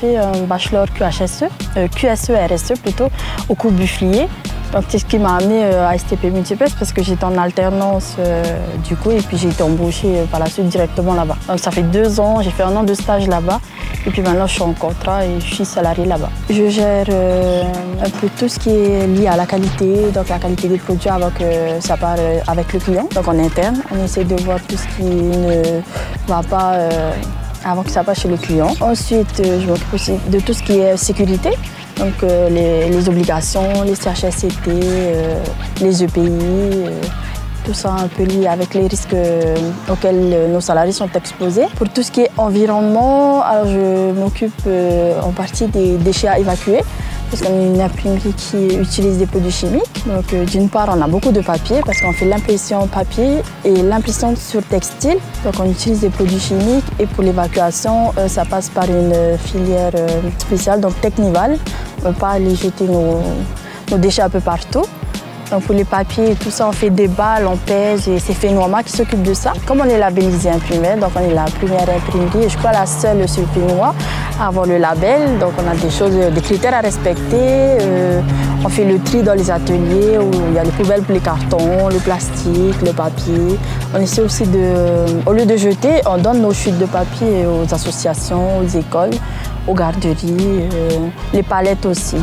fait un bachelor QSE RSE plutôt, au cours Bufflier. Donc c'est ce qui m'a amené à STP Multiplex parce que j'étais en alternance du coup et puis j'ai été embauchée par la suite directement là-bas. Donc ça fait 2 ans, j'ai fait 1 an de stage là-bas et puis maintenant je suis en contrat et je suis salariée là-bas. Je gère un peu tout ce qui est lié à la qualité, donc la qualité des produits avant que ça part avec le client. Donc en interne, on essaie de voir tout ce qui ne va pas avant que ça passe chez le client. Ensuite, je m'occupe aussi de tout ce qui est sécurité. Donc les obligations, les CHSCT, les EPI, tout ça un peu lié avec les risques auxquels nos salariés sont exposés. Pour tout ce qui est environnement, alors je m'occupe en partie des déchets à évacuer parce qu'on est une imprimerie qui utilise des produits chimiques. Donc d'une part, on a beaucoup de papier parce qu'on fait l'impression papier et l'impression sur textile. Donc on utilise des produits chimiques et pour l'évacuation, ça passe par une filière spéciale, donc Technival. On ne peut pas aller jeter nos déchets un peu partout. Donc pour les papiers et tout ça, on fait des balles, on pèse et c'est Fénois qui s'occupe de ça. Comme on est labellisé imprimé, donc on est la première imprimerie et je crois la seule sur Fénois à avoir le label. Donc on a des critères à respecter. On fait le tri dans les ateliers où il y a les poubelles pour les cartons, le plastique, le papier. On essaie aussi au lieu de jeter, on donne nos chutes de papier aux associations, aux écoles, aux garderies, les palettes aussi.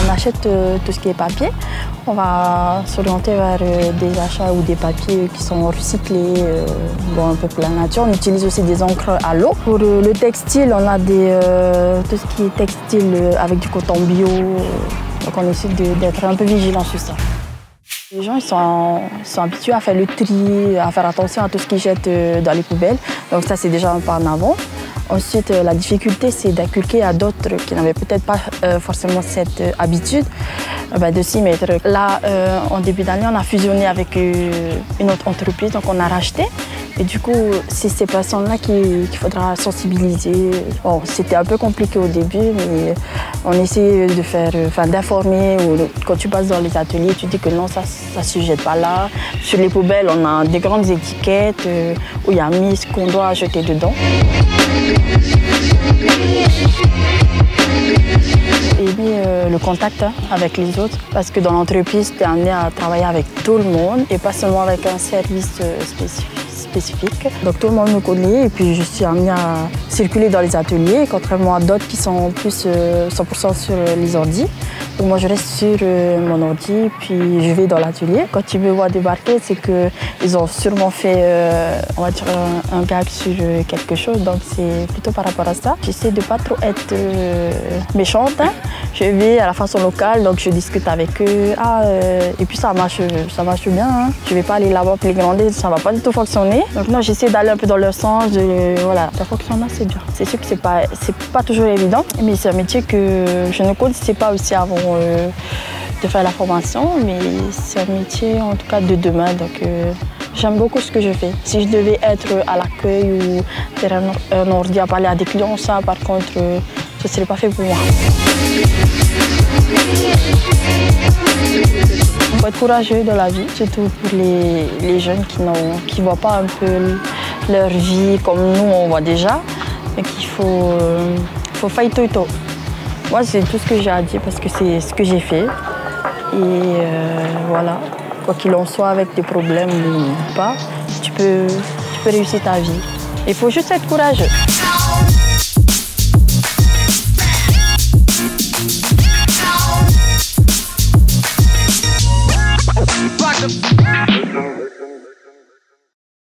On achète tout ce qui est papier. On va s'orienter vers des achats ou des papiers qui sont recyclés, un peu pour la nature. On utilise aussi des encres à l'eau. Pour le textile, on a tout ce qui est textile avec du coton bio. Donc on essaie d'être un peu vigilant sur ça. Les gens ils sont habitués à faire le tri, à faire attention à tout ce qu'ils jettent dans les poubelles. Donc ça, c'est déjà un pas en avant. Ensuite, la difficulté, c'est d'inculquer à d'autres qui n'avaient peut-être pas forcément cette habitude de s'y mettre. Là, en début d'année, on a fusionné avec une autre entreprise, donc on a racheté. Et du coup, c'est ces personnes-là qu'il faudra sensibiliser. Bon, c'était un peu compliqué au début, mais on essaie d'informer. Quand tu passes dans les ateliers, tu dis que non, ça ne se jette pas là. Sur les poubelles, on a des grandes étiquettes où il y a mis ce qu'on doit jeter dedans. Et puis le contact avec les autres, parce que dans l'entreprise, tu es amené à travailler avec tout le monde et pas seulement avec un service spécifique. Donc tout le monde me connaît et puis je suis amenée à circuler dans les ateliers, contrairement à d'autres qui sont plus 100% sur les ordis. Donc moi je reste sur mon ordi puis je vais dans l'atelier. Quand ils me voient débarquer, c'est qu'ils ont sûrement fait on va dire un gag sur quelque chose, donc c'est plutôt par rapport à ça. J'essaie de pas trop être méchante. Hein. Je vais à la façon locale, donc je discute avec eux. Et puis ça marche bien. Hein. Je vais pas aller là-bas pour les glander, ça va pas du tout fonctionner. Donc non, j'essaie d'aller un peu dans leur sens. Voilà, ça fonctionne assez bien. C'est sûr que c'est pas toujours évident, mais c'est un métier que je ne connaissais pas aussi avant de faire la formation, mais c'est un métier en tout cas de demain. Donc j'aime beaucoup ce que je fais. Si je devais être à l'accueil ou derrière un ordi à parler à des clients, ça par contre, ce ne serait pas fait pour moi. Il faut être courageux dans la vie, surtout pour les jeunes qui ne voient pas un peu leur vie comme nous on voit déjà, mais qu'il faut fighter tôt. Moi, c'est tout ce que j'ai à dire parce que c'est ce que j'ai fait. Et voilà, quoi qu'il en soit, avec des problèmes ou pas, tu peux réussir ta vie. Il faut juste être courageux.